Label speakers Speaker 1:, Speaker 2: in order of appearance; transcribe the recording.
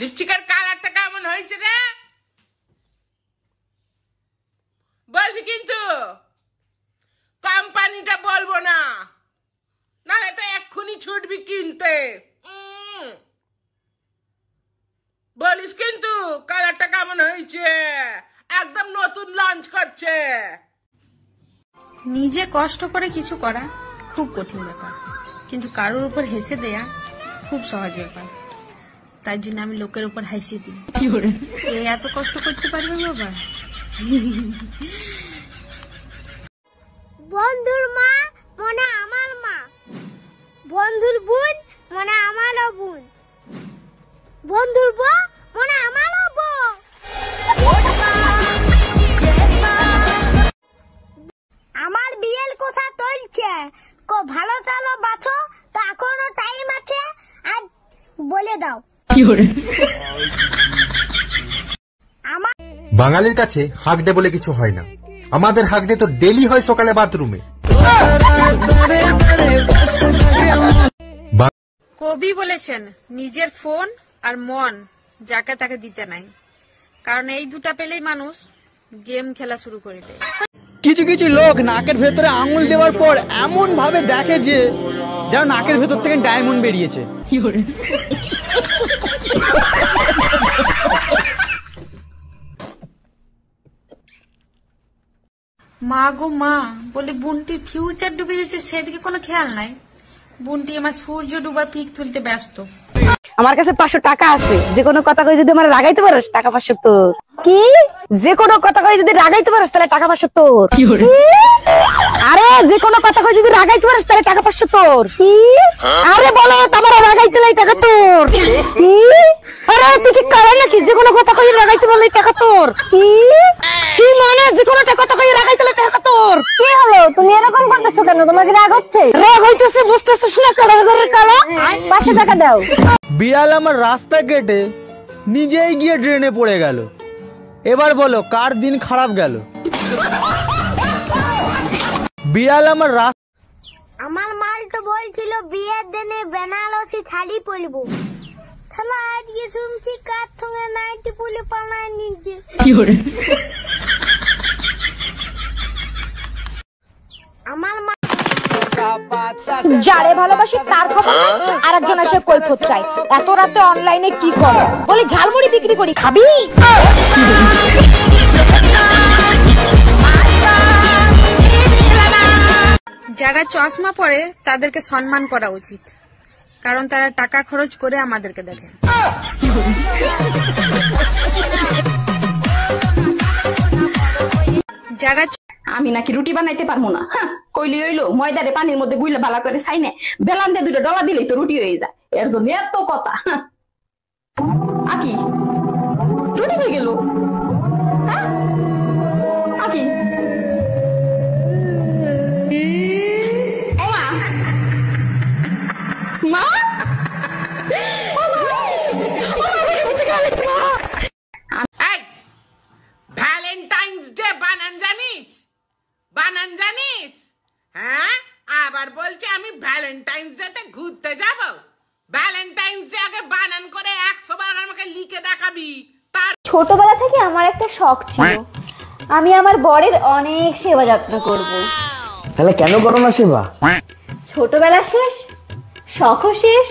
Speaker 1: লিপস্টিকের কালারটা কেমন হয়েছে রে? বলবি কিন্তু, কোম্পানিটা বলবো না, নাহলে তো এক্ষুনি ছুটবি কিনতে। বলিস কিন্তু কালারটা কেমন হয়েছে, একদম নতুন লঞ্চ করছে।
Speaker 2: নিজে কষ্ট করে কিছু করা খুব কঠিন ব্যাপার, কিন্তু কারোর উপর হেসে দেয়া খুব সহজ ব্যাপার। তাই জন্য আমি লোকের উপর হাসি দিই। এত কষ্ট করতে পারবে বাবা?
Speaker 3: বন্ধুর মা মনে আমার মা, বন্ধুর বোন মনে আমারও বোন, বন্ধুর বউ মনে আমারও বউ। আমার বিয়ের কথা চলছে, ভালো চালো বাছো, তো এখনো টাইম আছে, আজ বলে দাও।
Speaker 4: বাঙালির কাছে হাক ডে বলে কিছু হয় না, আমাদের হাক ডে তো ডেলি হয় সকালে বাথরুমে।
Speaker 2: কবি বলেছেন নিজের ফোন আর মন যাকে তাকে দিতে নাই, কারণ এই দুটা পেলেই মানুষ গেম খেলা শুরু করে দেয়।
Speaker 5: কিছু কিছু লোক নাকের ভেতরে আঙুল দেওয়ার পর এমন ভাবে দেখে যে যেন নাকের ভেতর থেকে ডায়মন্ড বেরিয়েছে।
Speaker 2: মা গো মা, বলে বুনটির ফিউচার ডুবে যাচ্ছে, সেদিকে কোনো খেয়াল নাই। বুনটি আমার সূর্য ডুবার পিক তুলতে ব্যস্ত।
Speaker 6: আমার কাছে 500 টাকা আছে, যে কোনো কথা কই যদি আমার রাগাইতে পারোস টাকা 500 তোর। কি? যে কোনো কথা কই যদি রাগাইতে পারোস তাহলে টাকা 500 তোর। আরে যে কোনো কথা কই যদি রাগাইতে পারোস তাহলে টাকা 500 তোর। কি? আরে বলো তোমার রাগাইতে লাই টাকা তোর। কি? আরে তুই কি করে নাকি? যে কোনো কথা কই রাগাইতে বললে টাকা তোর। কি? কি মানে যে কোনো কথা কই রাগাইতে লাই টাকা তোর? কি হলো তুমি এরকম করতেছো কেন? তোমাকে রাগ হচ্ছে? রাগ হইতেছে বুঝতেছিস না? কালো 500 টাকা দাও।
Speaker 5: বিড়াল আমার রাস্তা কেটে নিজেই গিয়ে ড্রেনে পড়ে গেল। এবার বলো কার দিন খারাপ গেল? বিড়াল আমার
Speaker 3: আমার মাল তো বলছিল বিয়ের দিনে বেনারসি শাড়ি পরবো, তাহলে আজকে শুনছি কার সঙ্গে নাইটি পরে পালায় নিচ্ছে। আমার
Speaker 6: যারে ভালোবাসি তার খবর নাই, আরেকজন এসে কৈফিয়ত চাই। এত রাতে অনলাইনে কি করো? বলি ঝালমুড়ি বিক্রি করি, খাবি?
Speaker 2: যারা চশমা পরে তাদেরকে সম্মান করা উচিত, কারণ তারা টাকা খরচ করে আমাদেরকে দেখে। যারা
Speaker 7: আমি নাকি রুটি বানাইতে পারবো না, কইলি হইলো ময়দারে পানির মধ্যে গুইলে ভালো করে ছাইনে বেলান দিয়ে 2টা ডলা দিলেই তো রুটি হয়ে যায়। এর জন্য এত কথা। আকি রুটি হয়ে গেল। আকি মা
Speaker 1: ভ্যালেন্টাইন্স ডে বানান জানিস? বানান জানিস? হ্যাঁ, আবার বলছে আমি ভ্যালেন্টাইন্স ডে তে ঘুরতে যাব। ভ্যালেন্টাইন্স ডে আগে বানান করে 100 বার আমাকে লিখে দেখাবি। তার
Speaker 8: ছোটবেলা থেকে আমার একটা শখ ছিল, আমি আমার বরের অনেক সেবা যত্ন করব।
Speaker 5: তাহলে কেন করো না সেবা?
Speaker 8: ছোটবেলা শেষ, শখও শেষ।